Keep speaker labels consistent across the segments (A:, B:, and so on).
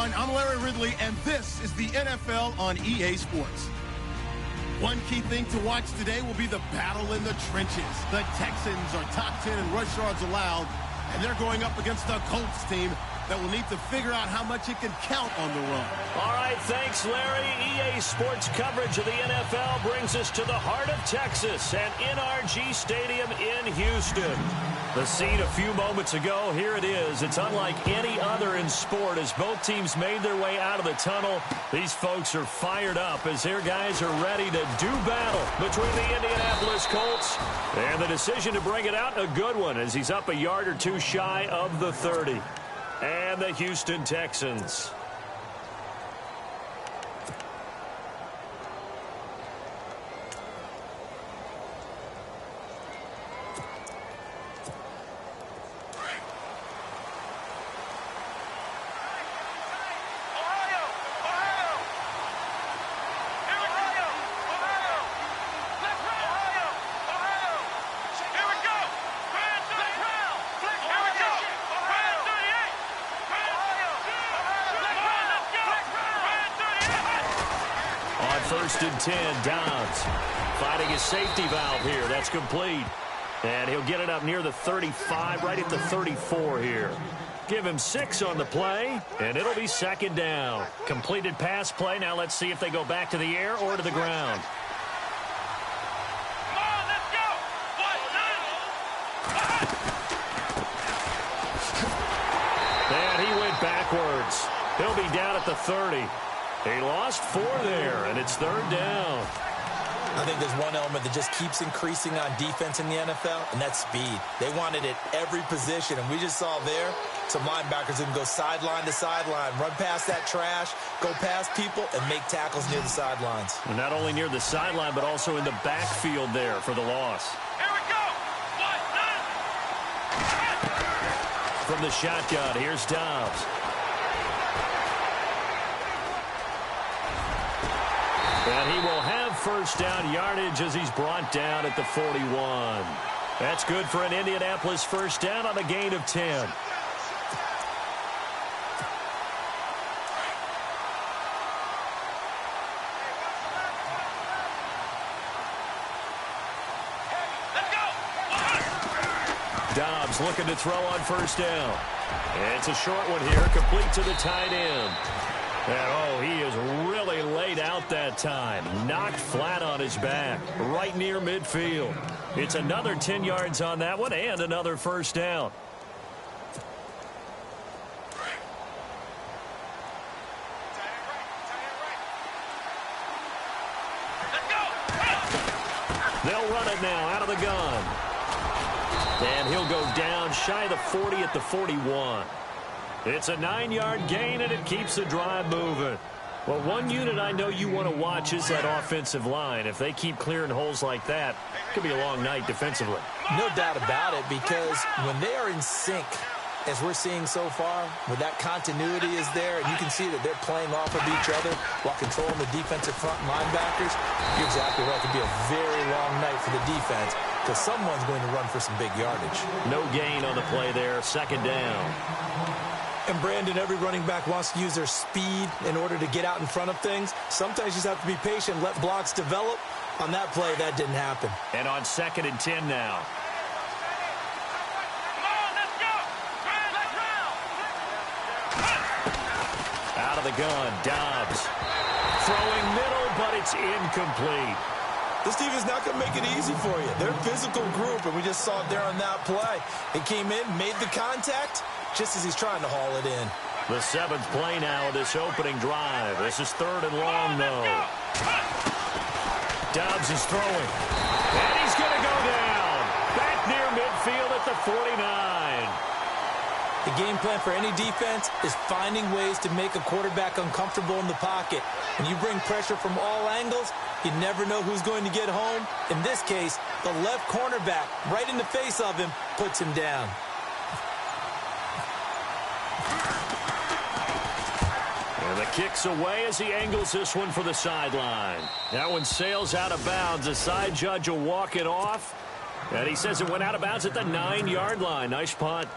A: everyone. I'm Larry Ridley, and this is the NFL on EA Sports. One key thing to watch today will be the battle in the trenches. The Texans are top 10 in rush yards allowed, and they're going up against the Colts team that will need to figure out how much it can count on the run.
B: All right, thanks, Larry. EA Sports coverage of the NFL brings us to the heart of Texas at NRG Stadium in Houston. The scene a few moments ago, here it is. It's unlike any other in sport as both teams made their way out of the tunnel. These folks are fired up as their guys are ready to do battle between the Indianapolis Colts. And the decision to bring it out, a good one, as he's up a yard or two shy of the 30. And the Houston Texans. First and 10, Dobbs finding his safety valve here. That's complete. And he'll get it up near the 35, right at the 34 here. Give him 6 on the play, and it'll be second down. Completed pass play. Now let's see if they go back to the air or to the ground.
C: Come on, let's go.
B: And he went backwards. He'll be down at the 30. He lost 4 there, and it's third down.
D: I think there's one element that just keeps increasing on defense in the NFL, and that's speed. They want it at every position, and we just saw there some linebackers who can go sideline to sideline, run past that trash, go past people, and make tackles near the sidelines.
B: And not only near the sideline, but also in the backfield there for the loss.
C: Here we go.
B: From the shotgun, here's Dobbs. And he will have first down yardage as he's brought down at the 41. That's good for an Indianapolis first down on a gain of 10. Dobbs looking to throw on first down. It's a short one here, complete to the tight end. And, oh, he is really laid out that time. Knocked flat on his back, right near midfield. It's another 10 yards on that one and another first down. They'll run it now out of the gun. And he'll go down shy of the 40 at the 41. It's a 9-yard gain, and it keeps the drive moving. Well, one unit I know you want to watch is that offensive line. If they keep clearing holes like that, it could be a long night defensively.
D: No doubt about it, because when they are in sync, as we're seeing so far, when that continuity is there, and you can see that they're playing off of each other while controlling the defensive front linebackers, you're exactly right. It could be a very long night for the defense because someone's going to run for some big yardage.
B: No gain on the play there, second down.
D: And, Brandon, every running back wants to use their speed in order to get out in front of things. Sometimes you just have to be patient, let blocks develop. On that play, that didn't happen.
B: And on second and 10 now. Out of the gun, Dobbs. Throwing middle, but it's incomplete.
D: This team is not going to make it easy for you. They're a physical group, and we just saw it there on that play. It came in, made the contact, just as he's trying to haul it in.
B: The 7th play now of this opening drive. This is third and long, though. Dobbs is throwing. And he's going to go down. Back near midfield at the 49.
D: The game plan for any defense is finding ways to make a quarterback uncomfortable in the pocket. When you bring pressure from all angles, you never know who's going to get home. In this case, the left cornerback, right in the face of him, puts him down.
B: And the kick's away as he angles this one for the sideline. That one sails out of bounds. The side judge will walk it off. And he says it went out of bounds at the 9-yard line. Nice punt.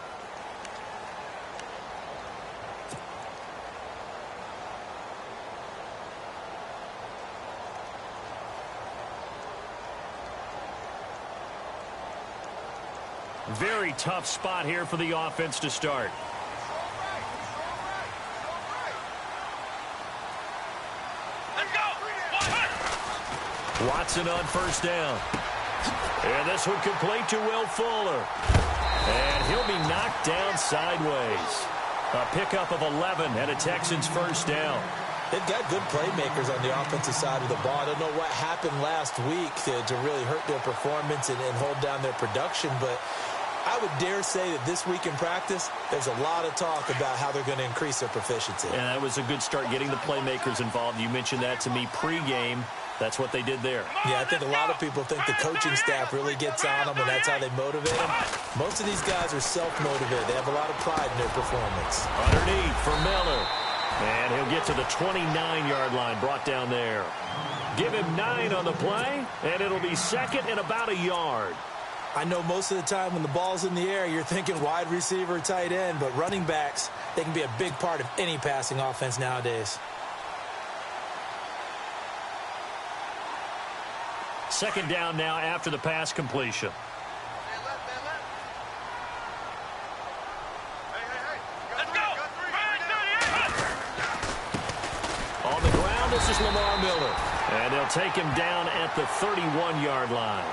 B: Very tough spot here for the offense to start. Watson on first down. And this one complete to Will Fuller. And he'll be knocked down sideways. A pickup of 11 and a Texans first down.
D: They've got good playmakers on the offensive side of the ball. I don't know what happened last week to really hurt their performance and hold down their production, but I would dare say that this week in practice, there's a lot of talk about how they're going to increase their proficiency.
B: And that was a good start getting the playmakers involved. You mentioned that to me pregame. That's what they did there.
D: Yeah, I think a lot of people think the coaching staff really gets on them, and that's how they motivate them. Most of these guys are self-motivated. They have a lot of pride in their performance.
B: Underneath for Miller. And he'll get to the 29-yard line, brought down there. Give him 9 on the play, and it'll be second and about a yard.
D: I know most of the time when the ball's in the air, you're thinking wide receiver, tight end, but running backs, they can be a big part of any passing offense nowadays.
B: Second down now after the pass completion. On the ground, this is Lamar Miller. And they'll take him down at the 31-yard line.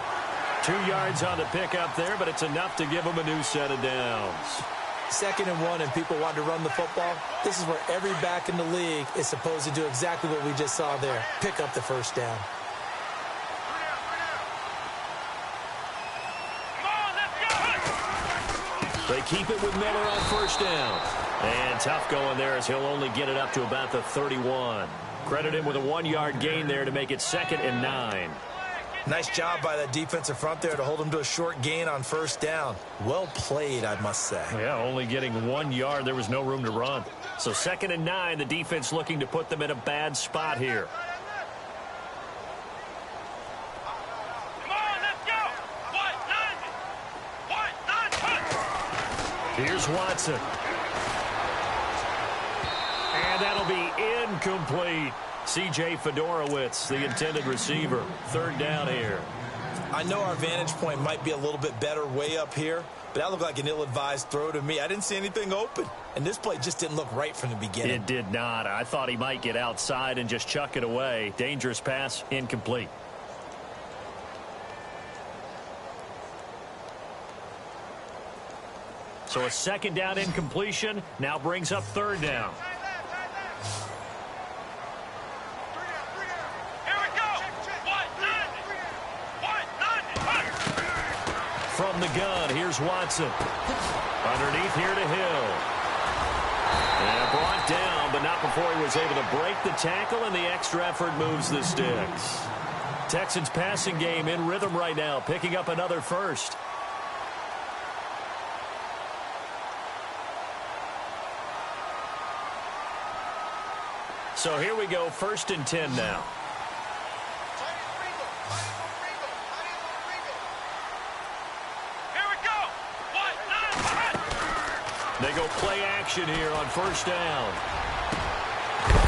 B: 2 yards on the pickup there, but it's enough to give him a new set of downs.
D: 2nd and 1, and people want to run the football. This is where every back in the league is supposed to do exactly what we just saw there. Pick up the first down.
B: They keep it with Miller on first down. And tough going there as he'll only get it up to about the 31. Credit him with a 1-yard gain there to make it 2nd and 9.
D: Nice job by that defensive front there to hold him to a short gain on first down. Well played, I must say.
B: Yeah, only getting 1 yard. There was no room to run. So 2nd and 9, the defense looking to put them in a bad spot here. Here's Watson. And that'll be incomplete. C.J. Fedorowicz, the intended receiver. 3rd down here.
D: I know our vantage point might be a little bit better way up here, but that looked like an ill-advised throw to me. I didn't see anything open, and this play just didn't look right from the beginning.
B: It did not. I thought he might get outside and just chuck it away. Dangerous pass, incomplete. So a 2nd down incompletion now brings up 3rd down. From the gun, here's Watson. Underneath here to Hill. And brought down, but not before he was able to break the tackle, and the extra effort moves the sticks. Texans passing game in rhythm right now, picking up another first. So here we go, 1st and 10 now. They go play action here on first down.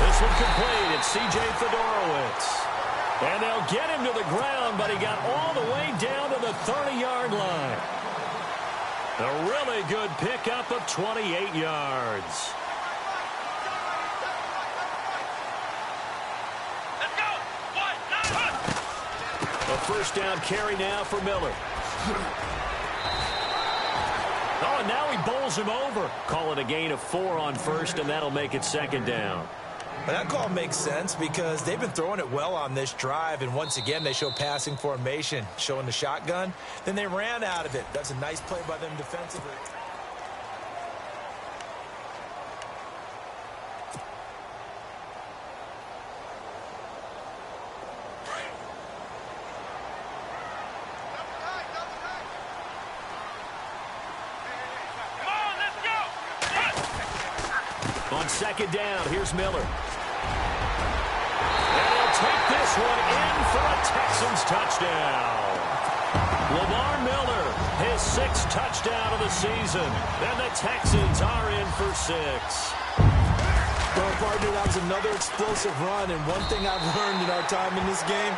B: This one complete. It's C.J. Fedorowicz. And they'll get him to the ground, but he got all the way down to the 30-yard line. A really good pickup of 28 yards. A first down carry now for Miller. Oh, and now he bowls him over. Call it a gain of 4 on first, and that'll make it 2nd down.
D: But that call makes sense because they've been throwing it well on this drive, and once again they show passing formation, showing the shotgun. Then they ran out of it. That's a nice play by them defensively.
B: On 2nd down, here's Miller. And he'll take this one in for a Texans touchdown. Lamar Miller, his 6th touchdown of the season. And the Texans are in for 6.
D: Well, partner, that was another explosive run. And one thing I've learned in our time in this game,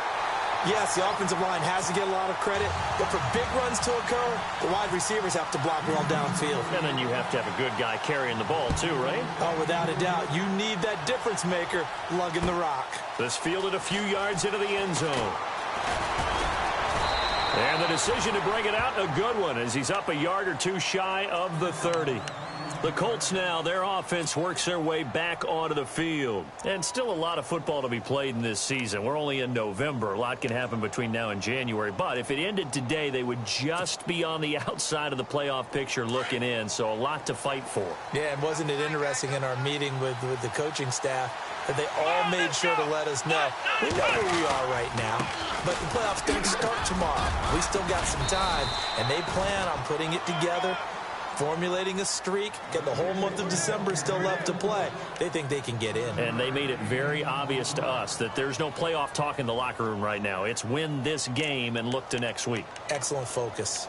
D: Yes, the offensive line has to get a lot of credit, but for big runs to occur, the wide receivers have to block well downfield.
B: And then you have to have a good guy carrying the ball too, right?
D: Oh, without a doubt. You need that difference maker lugging the rock.
B: This fielded a few yards into the end zone. And the decision to bring it out, a good one, as he's up a yard or two shy of the 30. The Colts now, their offense works their way back onto the field. And still a lot of football to be played in this season. We're only in November. A lot can happen between now and January. But if it ended today, they would just be on the outside of the playoff picture looking in. So a lot to fight for.
D: Yeah, and wasn't it interesting in our meeting with the coaching staff that they all made sure to let us know, we know where we are right now, but the playoffs don't start tomorrow. We still got some time, and they plan on putting it together, formulating a streak, get the whole month of December still left to play. They think they can get in.
B: And they made it very obvious to us that there's no playoff talk in the locker room right now. It's win this game and look to next week.
D: Excellent focus.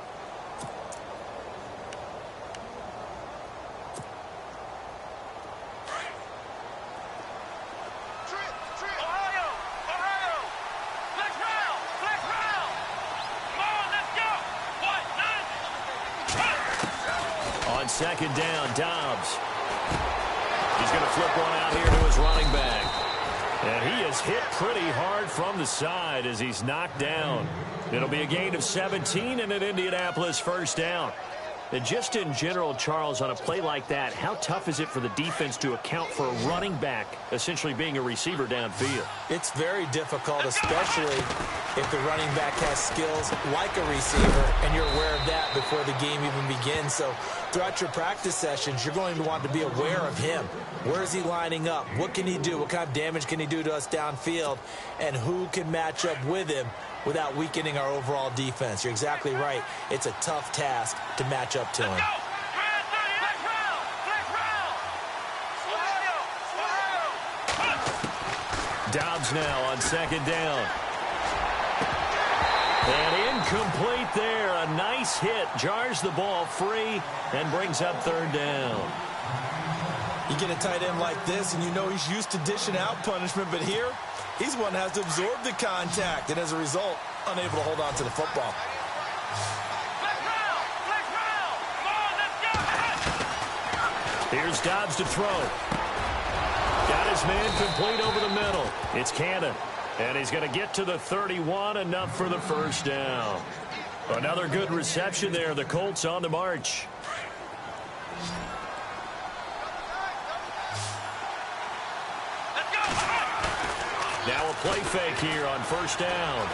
B: Second down, Dobbs. He's going to flip one out here to his running back. And he is hit pretty hard from the side as he's knocked down. It'll be a gain of 17 and an Indianapolis first down. And just in general, Charles, on a play like that, how tough is it for the defense to account for a running back essentially being a receiver downfield?
D: It's very difficult, especially if the running back has skills like a receiver, and you're aware of that before the game even begins. So throughout your practice sessions, you're going to want to be aware of him. Where is he lining up? What can he do? What kind of damage can he do to us downfield? And who can match up with him without weakening our overall defense? You're exactly right. It's a tough task to match up to him.
B: Dobbs now on second down. And incomplete there. A nice hit. Jars the ball free and brings up third down.
D: You get a tight end like this, and you know he's used to dishing out punishment, but here, he's one that has to absorb the contact, and as a result, unable to hold on to the football.
B: Here's Dobbs to throw. Got his man complete over the middle. It's Cannon. And he's going to get to the 31, enough for the first down. Another good reception there. The Colts on the march. Now a play fake here on first down.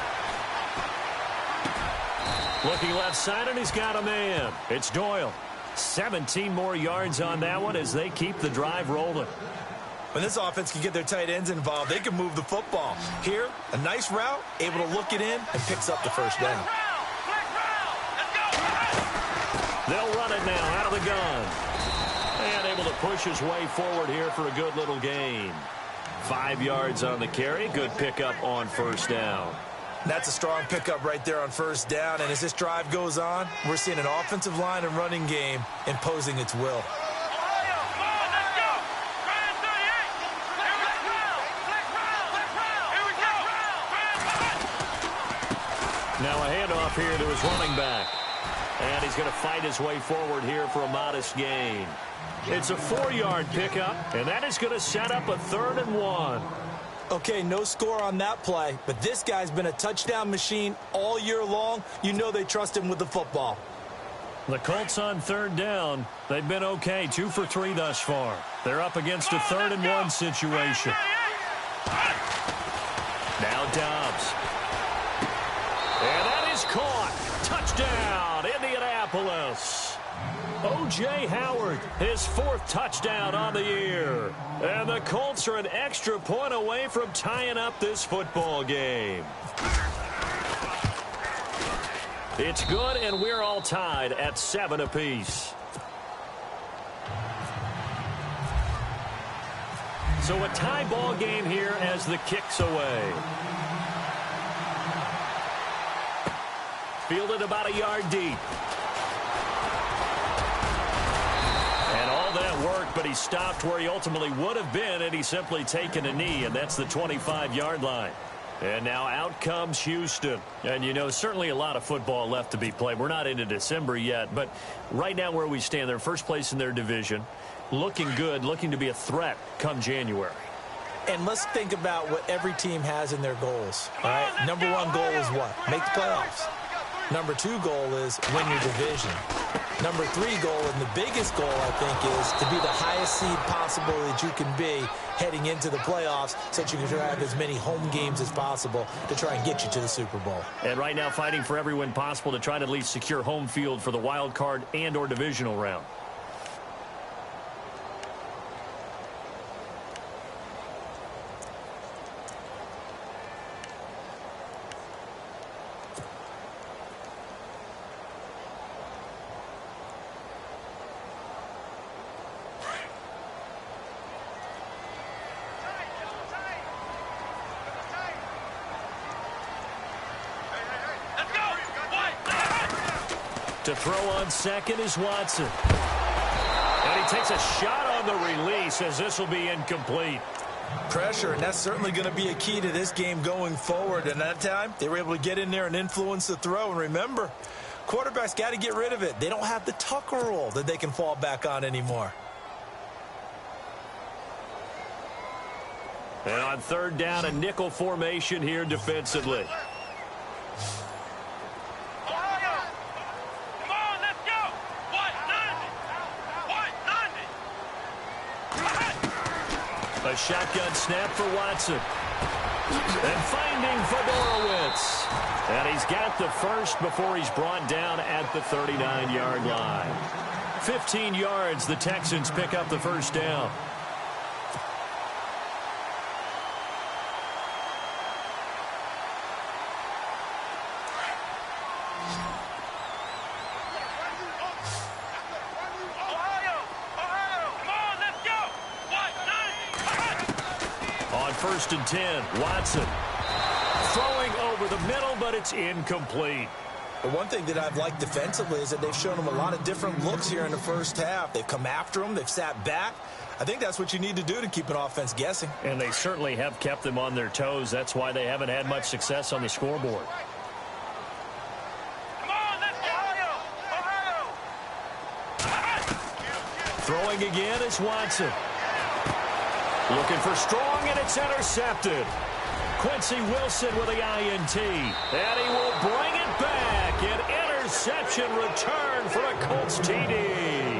B: Looking left side, and he's got a man. It's Doyle. 17 more yards on that one as they keep the drive rolling.
D: When this offense can get their tight ends involved, they can move the football. Here, a nice route, able to look it in, and picks up the first down.
B: They'll run it now out of the gun. And able to push his way forward here for a good little gain. 5 yards on the carry. Good pickup on first down.
D: That's a strong pickup right there on first down. And as this drive goes on, we're seeing an offensive line and running game imposing its will.
B: Now a handoff here to his running back. And he's going to fight his way forward here for a modest gain. It's a 4-yard pickup, and that is going to set up a 3rd and 1.
D: Okay, no score on that play, but this guy's been a touchdown machine all year long. You know they trust him with the football.
B: The Colts on 3rd down. They've been okay, 2 for 3 thus far. They're up against a 3rd and 1 situation. Now Dobbs. And that is caught. Touchdown, Indianapolis. O.J. Howard, his 4th touchdown on the year. And the Colts are an extra point away from tying up this football game. It's good, and we're all tied at 7 apiece. So a tie ball game here as the kick's away. Fielded about a yard deep. And all that work, but he stopped where he ultimately would have been had he simply taken a knee, and that's the 25-yard line. And now out comes Houston. And, you know, certainly a lot of football left to be played. We're not into December yet, but right now where we stand, they're first place in their division, looking good, looking to be a threat come January.
D: And let's think about what every team has in their goals. All right, number one goal is what? Make the playoffs. Number two goal is win your division. Number three goal, and the biggest goal, I think, is to be the highest seed possible that you can be heading into the playoffs so that you can try to have as many home games as possible to try and get you to the Super Bowl.
B: And right now fighting for every win possible to try to at least secure home field for the wild card and or divisional round. To throw on second is Watson. And he takes a shot on the release as this will be incomplete.
D: Pressure, and that's certainly going to be a key to this game going forward. And that time, they were able to get in there and influence the throw. And remember, quarterbacks got to get rid of it. They don't have the Tucker rule that they can fall back on anymore.
B: And on third down, a nickel formation here defensively. A shotgun snap for Watson. And finding Fedorowicz. And he's got the first before he's brought down at the 39-yard line. 15 yards, the Texans pick up the first down. First and 10, Watson throwing over the middle, but it's incomplete.
D: The one thing that I've liked defensively is that they've shown them a lot of different looks here in the first half. They've come after them. They've sat back. I think that's what you need to do to keep an offense guessing.
B: And they certainly have kept them on their toes. That's why they haven't had much success on the scoreboard. Throwing again is Watson. Looking for strong, and it's intercepted. Quincy Wilson with the INT. And he will bring it back. An interception return for a Colts TD.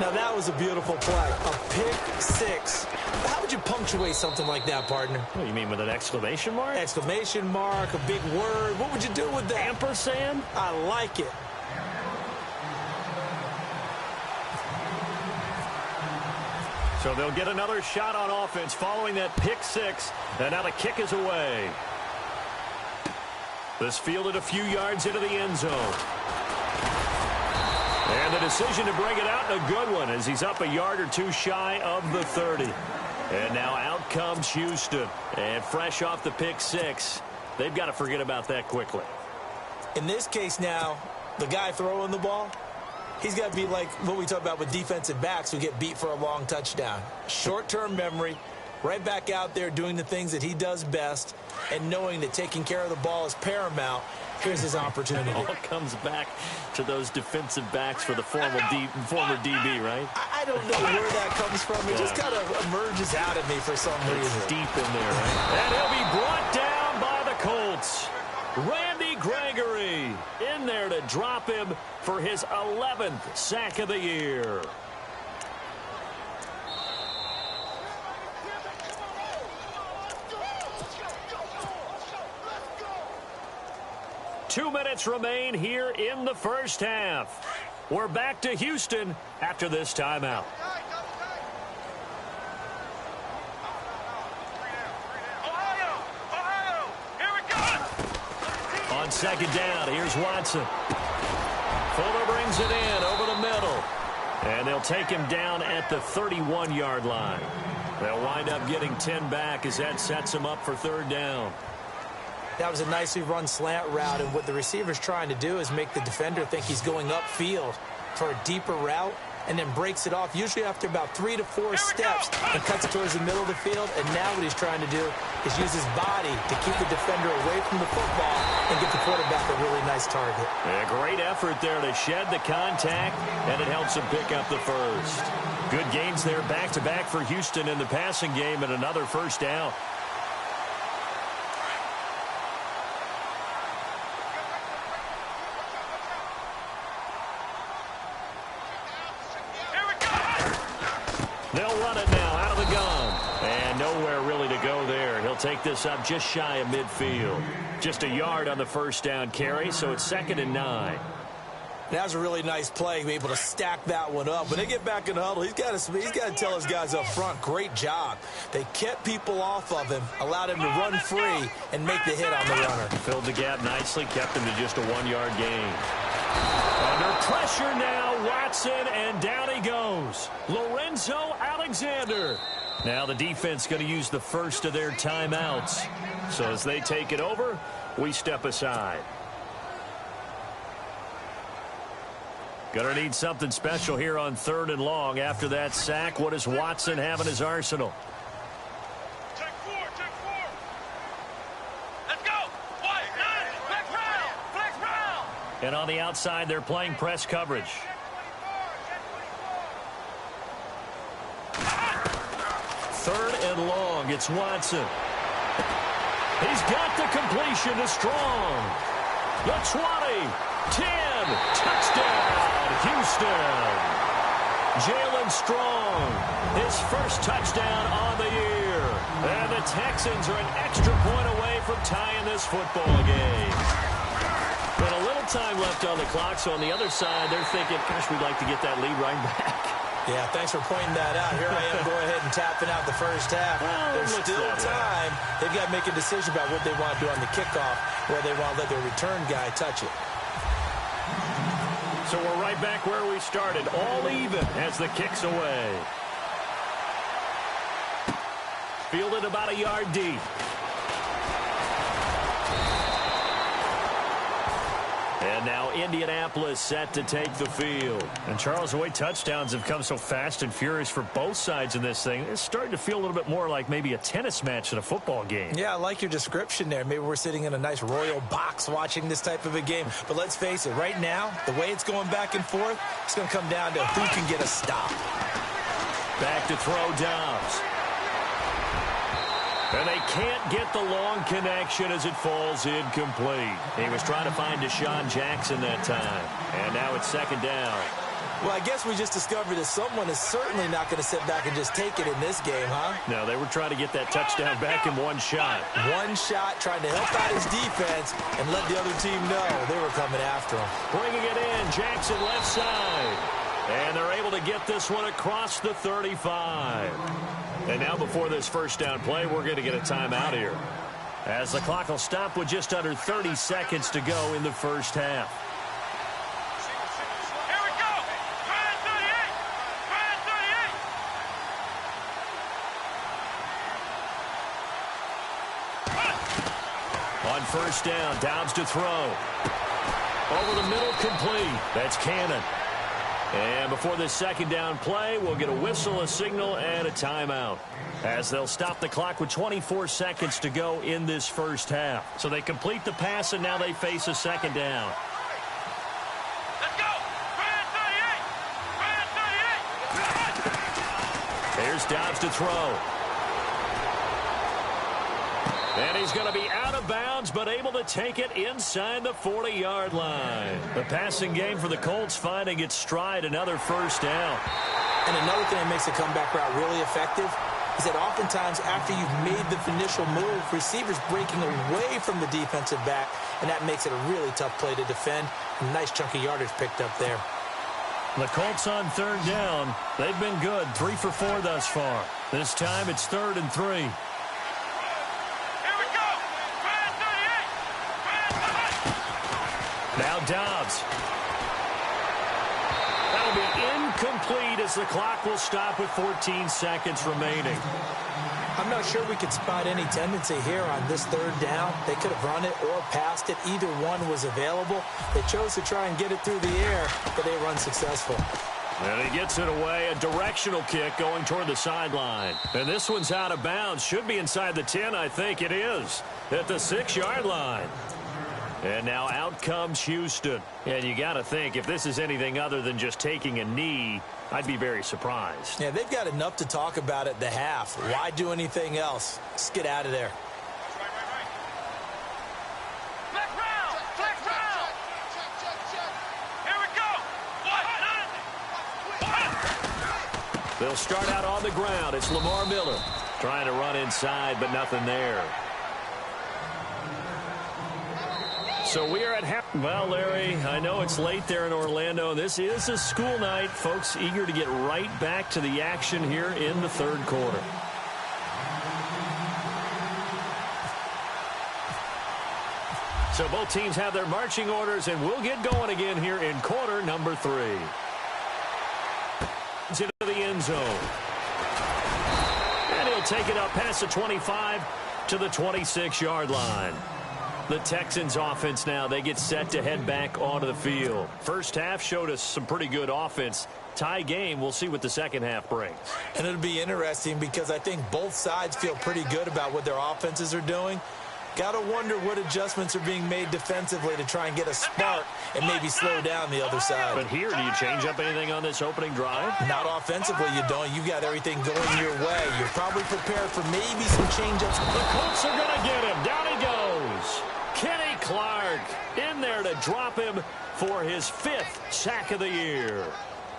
D: Now, that was a beautiful play. A pick six. How would you punctuate something like that, partner?
B: What do you mean, with an exclamation mark?
D: Exclamation mark, a big word. What would you do with that?
B: Ampersand?
D: I like it.
B: So they'll get another shot on offense following that pick six. And now the kick is away. This fielded a few yards into the end zone. And the decision to bring it out, a good one, as he's up a yard or two shy of the 30. And now out comes Houston. And fresh off the pick six, they've got to forget about that quickly.
D: In this case now, the guy throwing the ball, he's got to be like what we talk about with defensive backs who get beat for a long touchdown. Short-term memory, right back out there doing the things that he does best, and knowing that taking care of the ball is paramount. Here's his opportunity.
B: It all comes back to those defensive backs for the former DB, right?
D: I don't know where that comes from. It just kind of emerges out of me for some reason.
B: It's deep in there, right? And he'll be brought down by the Colts. Randy Gregory in there to drop him for his 11th sack of the year. Two minutes remain here in the first half. We're back to Houston after this timeout. On second down, here's Watson. Fuller brings it in over the middle. And they'll take him down at the 31-yard line. They'll wind up getting 10 back as that sets him up for third down.
D: That was a nicely run slant route, and what the receiver's trying to do is make the defender think he's going upfield for a deeper route. and then breaks it off, usually after about 3 to 4 steps, and cuts towards the middle of the field. And now what he's trying to do is use his body to keep the defender away from the football and get the quarterback a really nice target.
B: A great effort there to shed the contact, and it helps him pick up the first. Good gains there back-to-back for Houston in the passing game, and another first down. They'll run it now out of the gun. And nowhere really to go there. He'll take this up just shy of midfield. Just a yard on the first down carry, so it's 2nd and 9.
D: That was a really nice play, be able to stack that one up. When they get back in the huddle, he's got to tell his guys up front, great job. They kept people off of him, allowed him to run free, and make the hit on the runner.
B: Filled the gap nicely, kept him to just a 1-yard gain. Under pressure now, Watson, and down he goes. Lorenzo Alexander. Now the defense going to use the first of their timeouts. So as they take it over, we step aside. Going to need something special here on 3rd and long. After that sack, what does Watson have in his arsenal?
C: Check 4. Let's go. White, 9, flex round.
B: And on the outside, they're playing press coverage. 3rd and long. It's Watson. He's got the completion to Strong. The 20, 10, touchdown, Houston. Jalen Strong, his first touchdown on the year. And the Texans are an extra point away from tying this football game. But a little time left on the clock, so on the other side, they're thinking, gosh, we'd like to get that lead right back.
D: Yeah, thanks for pointing that out. Here I am going ahead and tapping out the first half.
B: Well,
D: there's still time. They've got to make a decision about what they want to do on the kickoff, where they want to let their return guy touch it.
B: So we're right back where we started, all even as the kick's away. Fielded about a yard deep. And now Indianapolis set to take the field. And Charles, the way touchdowns have come so fast and furious for both sides in this thing, it's starting to feel a little bit more like maybe a tennis match than a football game.
D: Yeah, I like your description there. Maybe we're sitting in a nice royal box watching this type of a game. But let's face it, right now, the way it's going back and forth, it's going to come down to who can get a stop.
B: Back to throw Dobbs. And they can't get the long connection as it falls incomplete. He was trying to find Deshaun Jackson that time. And now it's 2nd down.
D: Well, I guess we just discovered that someone is certainly not going to sit back and just take it in this game, huh?
B: No, they were trying to get that touchdown back in one shot.
D: One shot, trying to help out his defense and let the other team know they were coming after him.
B: Bringing it in, Jackson left side. And they're able to get this one across the 35. And now before this first down play, we're going to get a timeout here, as the clock will stop with just under 30 seconds to go in the first half.
C: Here we go. Try 38.
B: On first down, Dobbs to throw. Over the middle, complete. That's Cannon. And before this second down play, we'll get a whistle, a signal, and a timeout, as they'll stop the clock with 24 seconds to go in this first half. So they complete the pass, and now they face a second down.
C: Let's go. Try 38.
B: Here's Dobbs to throw. And he's going to be out of bounds, but able to take it inside the 40-yard line. The passing game for the Colts finding its stride, another first down.
D: And another thing that makes the comeback route really effective is that oftentimes after you've made the initial move, receivers breaking away from the defensive back, and that makes it a really tough play to defend. A nice chunk of yardage picked up there.
B: The Colts on 3rd down. They've been good, 3 for 4 thus far. This time it's 3rd and 3. Now Dobbs. That'll be incomplete as the clock will stop with 14 seconds remaining.
D: I'm not sure we could spot any tendency here on this 3rd down. They could have run it or passed it. Either one was available. They chose to try and get it through the air, but they were unsuccessful.
B: And he gets it away, a directional kick going toward the sideline. And this one's out of bounds. Should be inside the 10, I think it is, at the 6-yard line. And now out comes Houston. And you got to think, if this is anything other than just taking a knee, I'd be very surprised.
D: Yeah, they've got enough to talk about at the half. Why do anything else? Just get out of there.
B: They'll start out on the ground. It's Lamar Miller trying to run inside, but nothing there. So we are at half. Well, Larry, I know it's late there in Orlando. This is a school night. Folks eager to get right back to the action here in the third quarter. So both teams have their marching orders, and we'll get going again here in quarter number 3. Into the end zone. And he'll take it up past the 25 to the 26-yard line. The Texans offense now, they get set to head back onto the field. First half showed us some pretty good offense. Tie game, we'll see what the second half brings.
D: And it'll be interesting because I think both sides feel pretty good about what their offenses are doing. Got to wonder what adjustments are being made defensively to try and get a spark and maybe slow down the other side.
B: But here, do you change up anything on this opening drive?
D: Not offensively, you don't. You got everything going your way. You're probably prepared for maybe some change-ups.
B: The Colts are going to get him. Down he goes. Kenny Clark in there to drop him for his 5th sack of the year.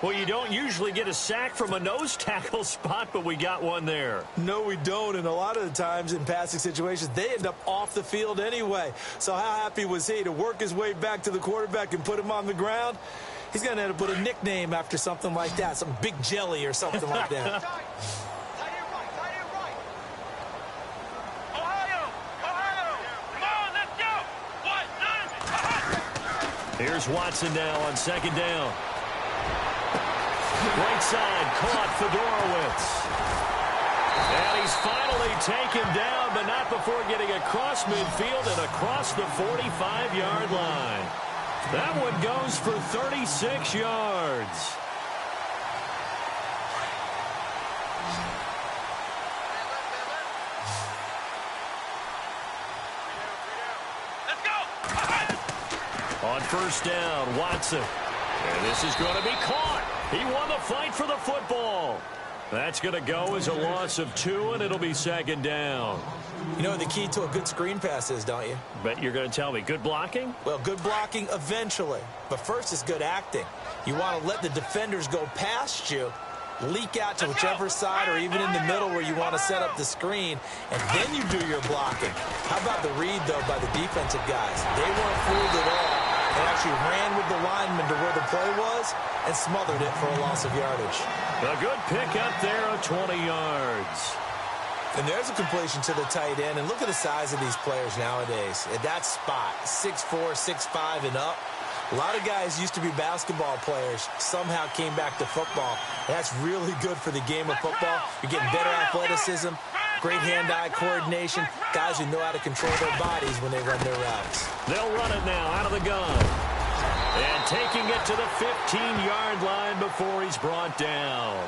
B: Well, you don't usually get a sack from a nose tackle spot, but we got one there.
D: No, we don't, and a lot of the times in passing situations, they end up off the field anyway. So how happy was he to work his way back to the quarterback and put him on the ground? He's going to have to put a nickname after something like that, some Big Jelly or something like that.
B: Here's Watson now on second down. Right side, caught Fedorowicz. And he's finally taken down, but not before getting across midfield and across the 45-yard line. That one goes for 36 yards. On first down, Watson. And this is going to be caught. He won the fight for the football. That's going to go as a loss of 2, and it'll be second down.
D: You know what the key to a good screen pass is, don't you?
B: Bet you're going to tell me. Good blocking?
D: Well, good blocking eventually. But first is good acting. You want to let the defenders go past you, leak out to whichever side or even in the middle where you want to set up the screen, and then you do your blocking. How about the read, though, by the defensive guys? They weren't fooled at all. They actually ran with the lineman to where the play was and smothered it for a loss of yardage.
B: A good pick up there of 20 yards.
D: And there's a completion to the tight end. And look at the size of these players nowadays. At that spot, 6'4", 6'5", and up. A lot of guys used to be basketball players, somehow came back to football. And that's really good for the game of football. You're getting better athleticism, great hand-eye coordination, guys who know how to control their bodies when they run their routes.
B: They'll run it now out of the gun. And taking it to the 15-yard line before he's brought down.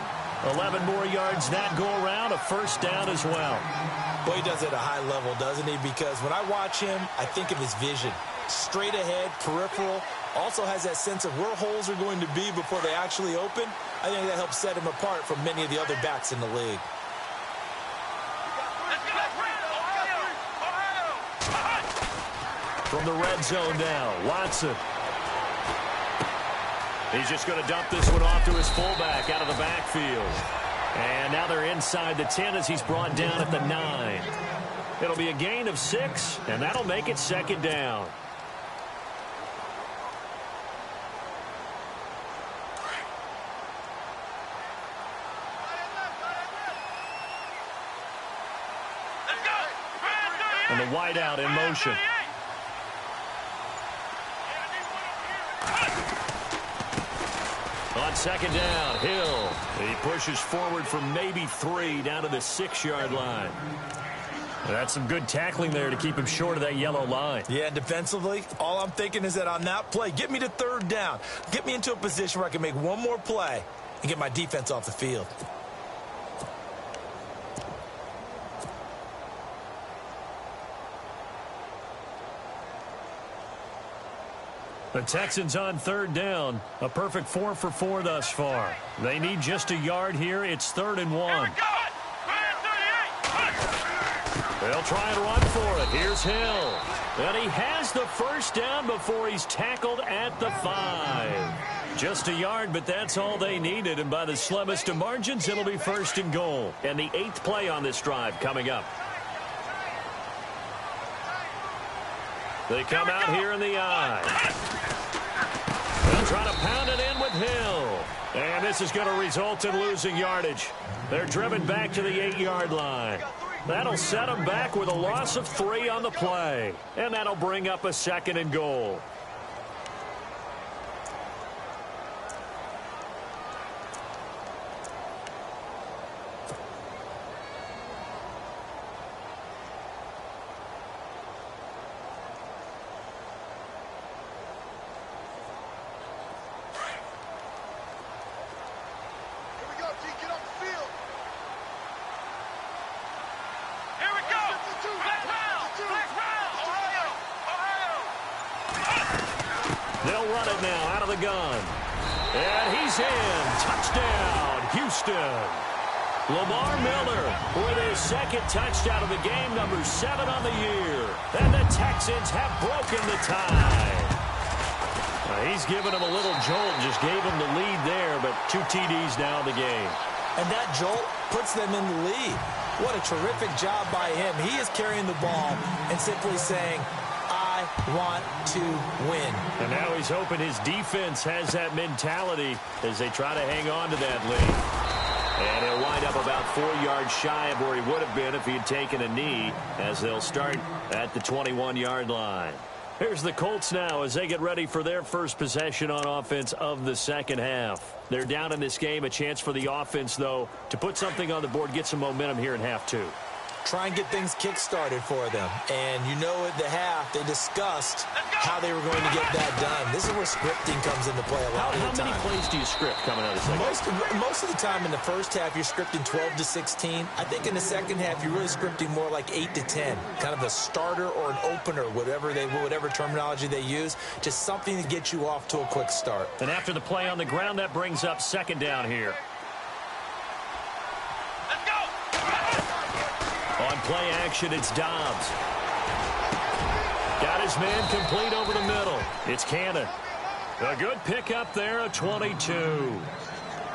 B: 11 more yards that go around, a first down as well.
D: Boy, he does it at a high level, doesn't he? Because when I watch him, I think of his vision. Straight ahead, peripheral, also has that sense of where holes are going to be before they actually open. I think that helps set him apart from many of the other backs in the league.
B: From the red zone now, Watson. He's just going to dump this one off to his fullback out of the backfield. And now they're inside the 10 as he's brought down at the 9. It'll be a gain of 6, and that'll make it second down. And the wideout in motion. On second down, Hill. He pushes forward for maybe 3 down to the 6-yard line. That's some good tackling there to keep him short of that yellow line.
D: Yeah, and defensively, all I'm thinking is that on that play, get me to third down. Get me into a position where I can make one more play and get my defense off the field.
B: The Texans on third down. A perfect 4 for 4 thus far. They need just a yard here. It's 3rd and 1. They'll try and run for it. Here's Hill. And he has the first down before he's tackled at the 5. Just a yard, but that's all they needed. And by the slimmest of margins, it'll be 1st and goal. And the 8th play on this drive coming up. They come out here in the eye. They'll try to pound it in with Hill. And this is going to result in losing yardage. They're driven back to the 8-yard line. That'll set them back with a loss of 3 on the play. And that'll bring up a 2nd and goal. They'll run it now out of the gun. And he's in. Touchdown, Houston. Lamar Miller with his 2nd touchdown of the game, number 7 on the year. And the Texans have broken the tie. He's given him a little jolt, just gave him the lead there, but 2 TDs now in the game.
D: And that jolt puts them in the lead. What a terrific job by him. He is carrying the ball and simply saying, I want to win.
B: And now he's hoping his defense has that mentality as they try to hang on to that lead. And he'll wind up about 4 yards shy of where he would have been if he had taken a knee, as they'll start at the 21-yard line. Here's the Colts now as they get ready for their first possession on offense of the second half. They're down in this game. A chance for the offense, though, to put something on the board, get some momentum here in half 2.
D: Try and get things kick-started for them. And you know at the half, they discussed how they were going to get that done. This is where scripting comes into play a lot of the time.
B: How many plays do you script coming out of the second?
D: Most of the time in the first half, you're scripting 12 to 16. I think in the second half, you're really scripting more like 8 to 10. Kind of a starter or an opener, whatever terminology they use. Just something to get you off to a quick start.
B: And after the play on the ground, that brings up 2nd down here. On play action, it's Dobbs. Got his man complete over the middle. It's Cannon. A good pickup there, a 22.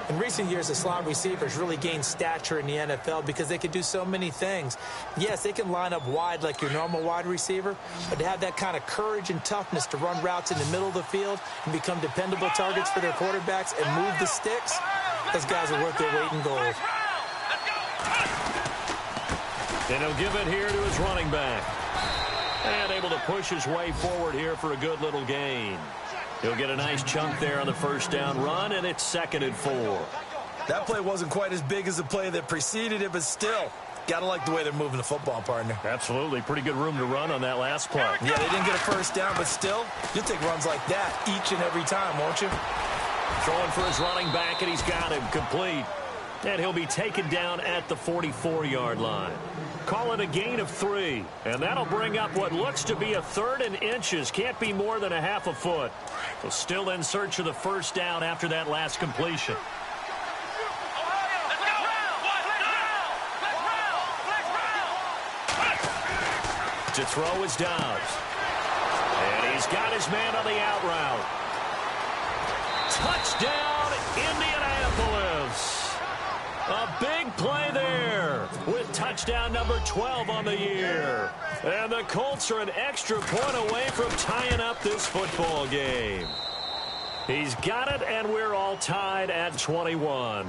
D: In recent years, the slot receivers really gained stature in the NFL because they can do so many things. Yes, they can line up wide like your normal wide receiver, but to have that kind of courage and toughness to run routes in the middle of the field and become dependable targets for their quarterbacks and move the sticks, those guys are worth their weight in gold.
B: And he'll give it here to his running back. And able to push his way forward here for a good little gain. He'll get a nice chunk there on the first down run, and it's 2nd and 4.
D: That play wasn't quite as big as the play that preceded it, but still, got to like the way they're moving the football, partner.
B: Absolutely. Pretty good room to run on that last play.
D: Yeah, they didn't get a first down, but still, you'll take runs like that each and every time, won't you?
B: Throwing for his running back, and he's got him complete. And he'll be taken down at the 44-yard line. Call it a gain of 3. And that'll bring up what looks to be a 3rd and inches. Can't be more than a half a foot. So still in search of the first down after that last completion. To throw is Dobbs. And he's got his man on the out route. Touchdown, Indianapolis. A big play there with touchdown number 12 on the year. And the Colts are an extra point away from tying up this football game. He's got it, and we're all tied at 21.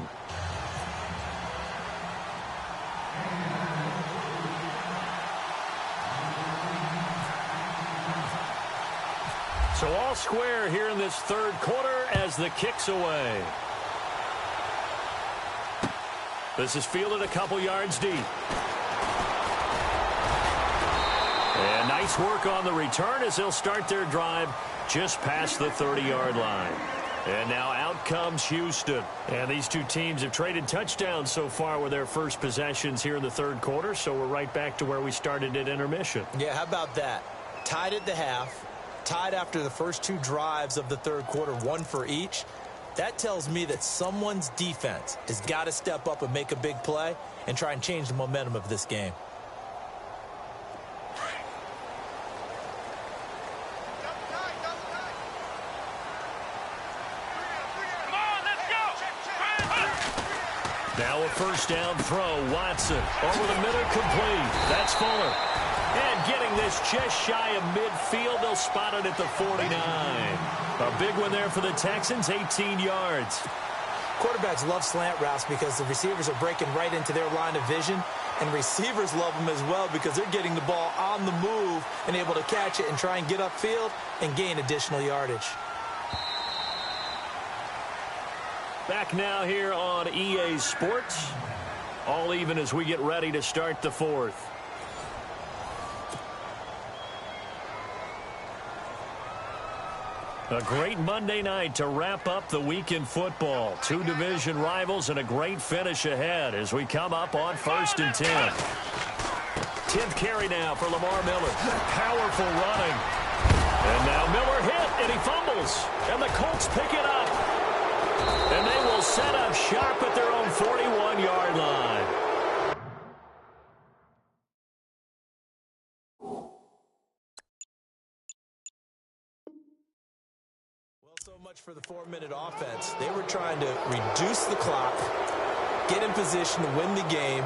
B: So all square here in this third quarter as the kick's away. This is fielded a couple yards deep. Nice work on the return as they'll start their drive just past the 30-yard line. And now out comes Houston. And these two teams have traded touchdowns so far with their first possessions here in the third quarter, so we're right back to where we started at intermission.
D: Yeah, how about that? Tied at the half, tied after the first two drives of the third quarter, one for each. That tells me that someone's defense has got to step up and make a big play and try and change the momentum of this game.
B: Now a first down throw. Watson over the middle, complete. That's Fuller. And getting this just shy of midfield. They'll spot it at the 49. A big one there for the Texans, 18 yards.
D: Quarterbacks love slant routes because the receivers are breaking right into their line of vision. And receivers love them as well because they're getting the ball on the move and able to catch it and try and get upfield and gain additional yardage.
B: Back now here on EA Sports. All even as we get ready to start the fourth. A great Monday night to wrap up the week in football. Two division rivals and a great finish ahead as we come up on 1st and 10. 10th carry now for Lamar Miller. Powerful running. And now Miller hit, and he fumbles. And the Colts pick it up. And they will set up shop at their own 41-yard line.
D: Well, so much for the 4-minute offense. They were trying to reduce the clock, get in position to win the game,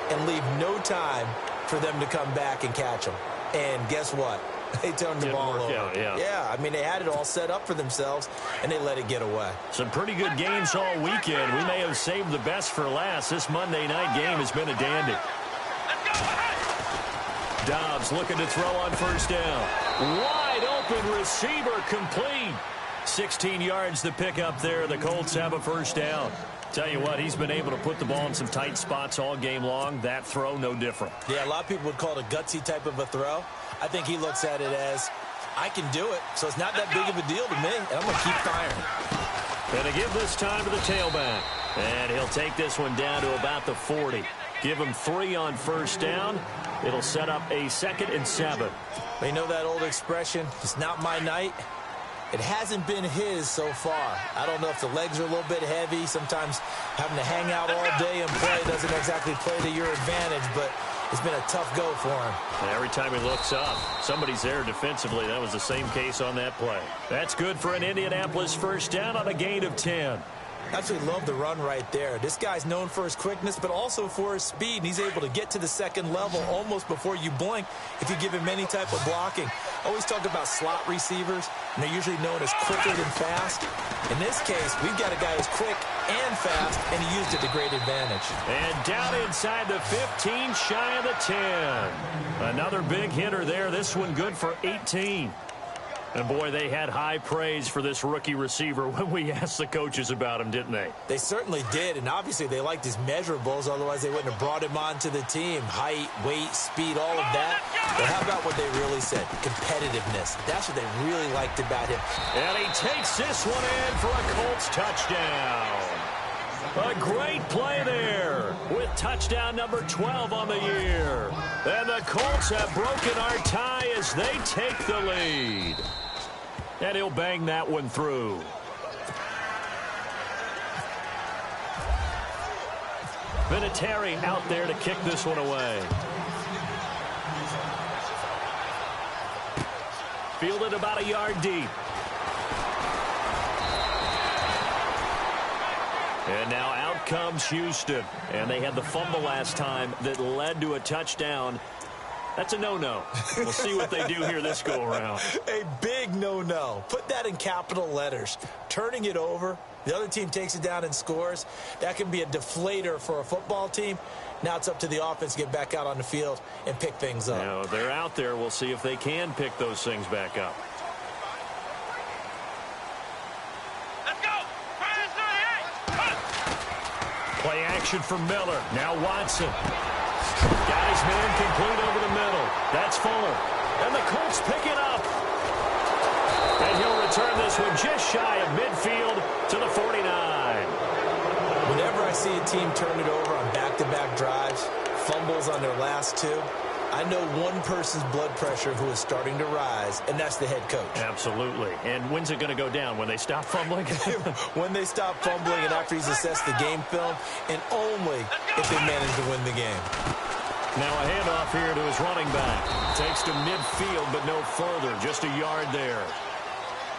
D: and leave no time for them to come back and catch them. And guess what? They turned the ball over. Yeah, I mean, they had it all set up for themselves, and they let it get away.
B: Some pretty good games all weekend. We may have saved the best for last. This Monday night game has been a dandy. Dobbs looking to throw on first down. Wide open receiver, complete. 16 yards to pick up there. The Colts have a first down. Tell you what, he's been able to put the ball in some tight spots all game long. That throw, no different.
D: Yeah, a lot of people would call it a gutsy type of a throw. I think he looks at it as, I can do it, so it's not that big of a deal to me, and I'm going to keep firing.
B: And to give this time to the tailback. And he'll take this one down to about the 40. Give him 3 on first down. It'll set up a 2nd and 7.
D: You know that old expression, it's not my night? It hasn't been his so far. I don't know if the legs are a little bit heavy. Sometimes having to hang out all day and play doesn't exactly play to your advantage, but it's been a tough go for him.
B: And every time he looks up, somebody's there defensively. That was the same case on that play. That's good for an Indianapolis first down on a gain of 10.
D: Absolutely love the run right there. This guy's known for his quickness, but also for his speed. And he's able to get to the second level almost before you blink if you give him any type of blocking. I always talk about slot receivers, and they're usually known as quicker than fast. In this case, we've got a guy who's quick and fast, and he used it to great advantage.
B: And down inside the 15, shy of the 10. Another big hitter there. This one good for 18. And, boy, they had high praise for this rookie receiver when we asked the coaches about him, didn't they?
D: They certainly did, and obviously they liked his measurables. Otherwise, they wouldn't have brought him onto the team. Height, weight, speed, all of that. But how about what they really said? Competitiveness. That's what they really liked about him.
B: And he takes this one in for a Colts touchdown. A great play there with touchdown number 12 on the year. And the Colts have broken our tie as they take the lead. And he'll bang that one through. Vinatieri out there to kick this one away. Fielded about a yard deep. And now out comes Houston. And they had the fumble last time that led to a touchdown. That's a no-no. We'll see what they do here this go-around.
D: A big no-no. Put that in capital letters. Turning it over, the other team takes it down and scores. That can be a deflator for a football team. Now it's up to the offense to get back out on the field and pick things up.
B: Now, they're out there. We'll see if they can pick those things back up.
C: Let's go!
B: Play action for Miller. Now Watson. Got his man complete over the middle. That's Fuller. And the Colts pick it up. And he'll return this one just shy of midfield to the 49.
D: Whenever I see a team turn it over on back-to-back drives, fumbles on their last two, I know one person's blood pressure who is starting to rise, and that's the head coach.
B: Absolutely. And when's it going to go down? When they stop fumbling?
D: When they stop fumbling and after he's assessed the game film, and only if they manage to win the game.
B: Now a handoff here to his running back. Takes to midfield, but no further. Just a yard there.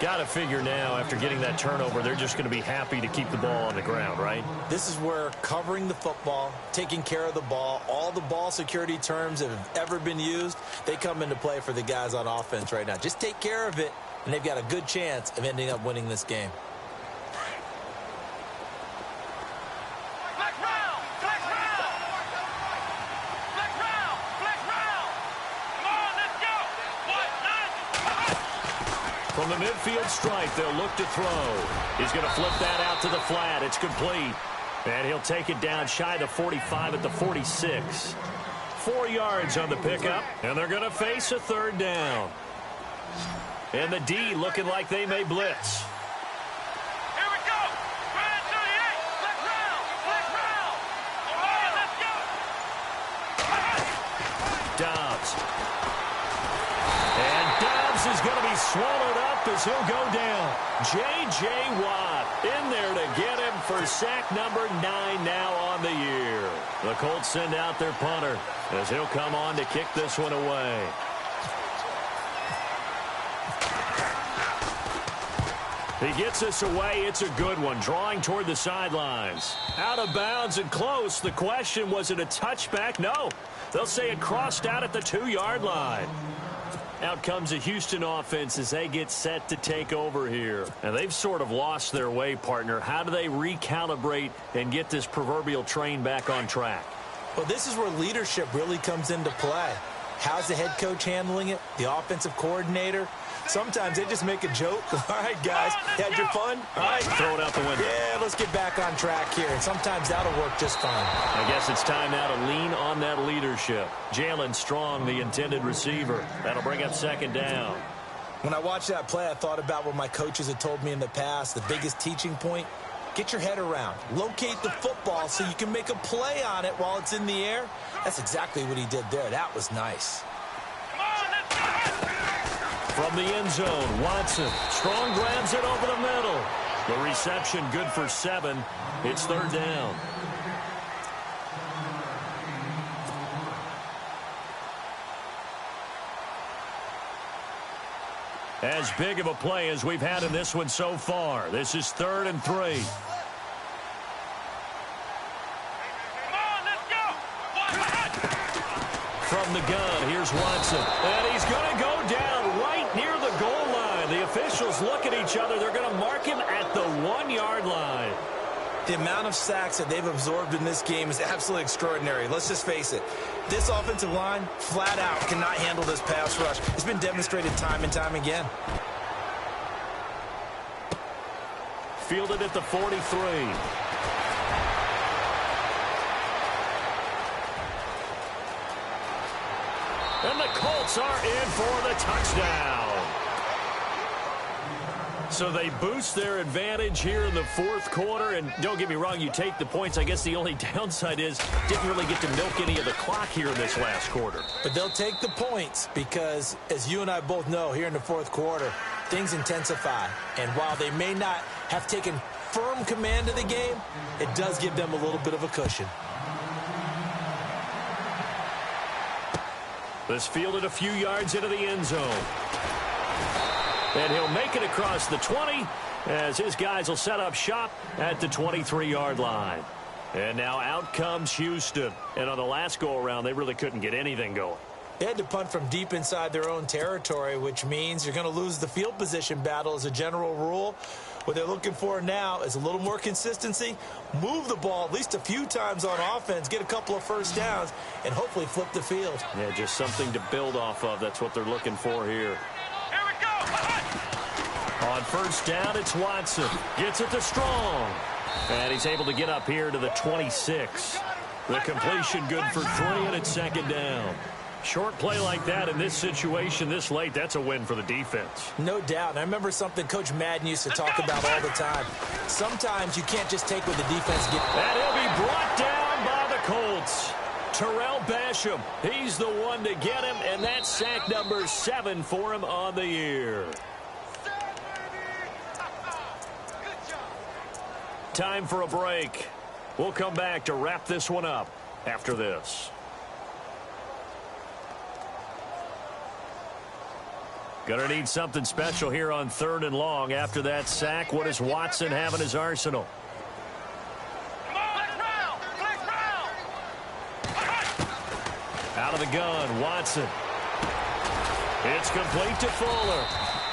B: Got to figure now, after getting that turnover, they're just going to be happy to keep the ball on the ground, right?
D: This is where covering the football, taking care of the ball, all the ball security terms that have ever been used, they come into play for the guys on offense right now. Just take care of it, and they've got a good chance of ending up winning this game.
B: From the midfield stripe, they'll look to throw. He's going to flip that out to the flat. It's complete. And he'll take it down shy of the 45 at the 46. 4 yards on the pickup, and they're going to face a third down. And the D looking like they may blitz.
C: Here we go. Run to the 8. Flex round. Flex round. Come on, let's go.
B: Dobbs. And Dobbs is going to be swallowed up as he'll go down. J.J. Watt in there to get him for sack number 9 now on the year. The Colts send out their punter as he'll come on to kick this one away. He gets us away. It's a good one. Drawing toward the sidelines. Out of bounds and close. The question, was it a touchback? No. They'll say it crossed out at the 2-yard line. Out comes the Houston offense as they get set to take over here. And they've sort of lost their way, partner. How do they recalibrate and get this proverbial train back on track?
D: Well, this is where leadership really comes into play. How's the head coach handling it? The offensive coordinator? Sometimes they just make a joke. All right, guys, had your fun? All right.
B: Throw it out the window.
D: Yeah, let's get back on track here. And sometimes that'll work just fine.
B: I guess it's time now to lean on that leadership. Jalen Strong, the intended receiver. That'll bring up second down.
D: When I watched that play, I thought about what my coaches had told me in the past. The biggest teaching point, get your head around. Locate the football so you can make a play on it while it's in the air. That's exactly what he did there. That was nice.
B: From the end zone, Watson. Strong grabs it over the middle. The reception good for 7. It's third down. As big of a play as we've had in this one so far. This is 3rd and 3. From the gun, here's Watson. And he's going to go down right near the goal line. The officials look at each other. They're going to mark him at the 1-yard line.
D: The amount of sacks that they've absorbed in this game is absolutely extraordinary. Let's just face it. This offensive line, flat out, cannot handle this pass rush. It's been demonstrated time and time again.
B: Fielded at the 43. And the Colts are in for the touchdown. So they boost their advantage here in the 4th quarter. And don't get me wrong, you take the points. I guess the only downside is didn't really get to milk any of the clock here in this last quarter.
D: But they'll take the points because, as you and I both know, here in the 4th quarter, things intensify. And while they may not have taken firm command of the game, it does give them a little bit of a cushion.
B: This fielded a few yards into the end zone. And he'll make it across the 20 as his guys will set up shop at the 23-yard line. And now out comes Houston. And on the last go-around, they really couldn't get anything going.
D: They had to punt from deep inside their own territory, which means you're going to lose the field position battle as a general rule. What they're looking for now is a little more consistency, move the ball at least a few times on offense, get a couple of first downs, and hopefully flip the field.
B: Yeah, just something to build off of. That's what they're looking for here.
C: Here we go.
B: On first down, it's Watson. Gets it to Strong. And he's able to get up here to the 26. The completion good for 3, and it's second down. Short play like that in this situation this late, that's a win for the defense.
D: No doubt. And I remember something Coach Madden used to talk about all the time. Sometimes you can't just take what the defense gives.
B: And he'll be brought down by the Colts. Terrell Basham, he's the one to get him, and that's sack number 7 for him on the year. Time for a break. We'll come back to wrap this one up after this. Gonna need something special here on 3rd and long. After that sack, what does Watson have in his arsenal? Out of the gun, Watson. It's complete to Fuller.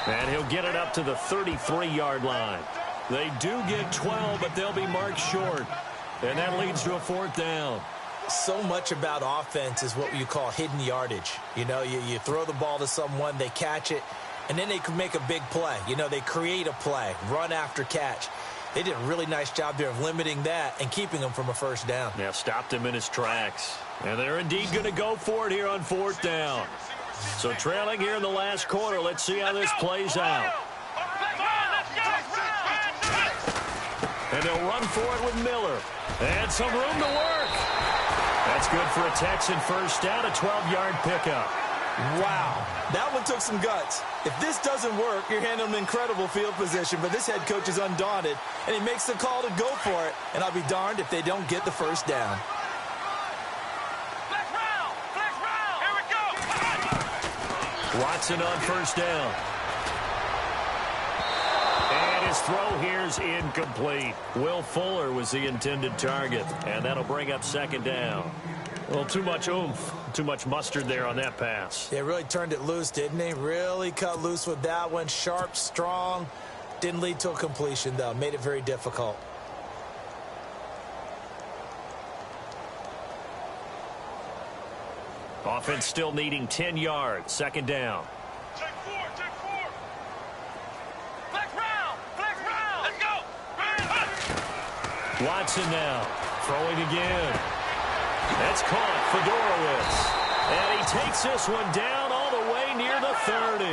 B: And he'll get it up to the 33-yard line. They do get 12, but they'll be marked short. And that leads to a 4th down.
D: So much about offense is what you call hidden yardage. You know, you throw the ball to someone, they catch it, and then they can make a big play. You know, they create a play, run after catch. They did a really nice job there of limiting that and keeping him from a 1st down.
B: Yeah, stopped him in his tracks. And they're indeed going to go for it here on 4th down. So trailing here in the last quarter. Let's see how this plays out. And they'll run for it with Miller. And some room to work. That's good for a Texan 1st down, a 12-yard pickup.
D: Wow, that one took some guts. If this doesn't work, you're handling an incredible field position, but this head coach is undaunted, and he makes the call to go for it, and I'll be darned if they don't get the 1st down.
C: Here we go.
B: Watson on 1st down. And his throw here is incomplete. Will Fuller was the intended target, and that'll bring up 2nd down. Well, too much oomph, too much mustard there on that pass.
D: Yeah, really turned it loose, didn't he? Really cut loose with that one. Sharp, strong. Didn't lead to a completion, though. Made it very difficult.
B: Offense still needing 10 yards. 2nd down.
C: Take 4, take 4. Flex round. Let's go.
B: Watson now, throwing again. That's caught for Dorowitz. And he takes this one down all the way near the 30.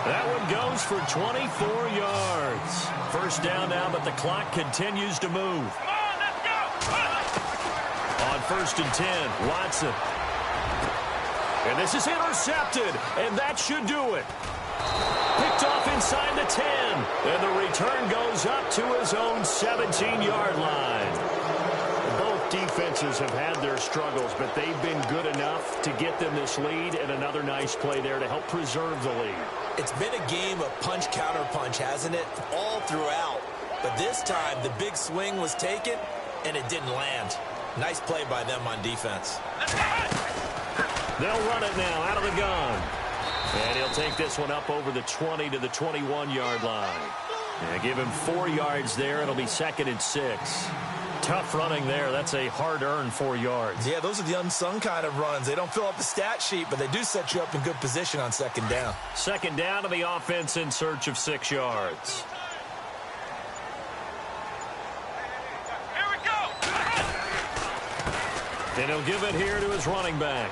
B: That one goes for 24 yards. 1st down now, but the clock continues to move.
C: Come on, let's go.
B: On 1st and 10, Watson. And this is intercepted, and that should do it. Picked off inside the 10. And the return goes up to his own 17-yard line. Both defenses have had their struggles, but they've been good enough to get them this lead, and another nice play there to help preserve the lead.
D: It's been a game of punch-counter-punch, hasn't it? All throughout. But this time, the big swing was taken, and it didn't land. Nice play by them on defense.
B: They'll run it now out of the gun. And he'll take this one up over the 20 to the 21-yard line. And give him 4 yards there. It'll be 2nd and 6. Tough running there. That's a hard-earned 4 yards.
D: Yeah, those are the unsung kind of runs. They don't fill up the stat sheet, but they do set you up in good position on 2nd down.
B: 2nd down to the offense in search of 6 yards.
C: Here we go.
B: And he'll give it here to his running back.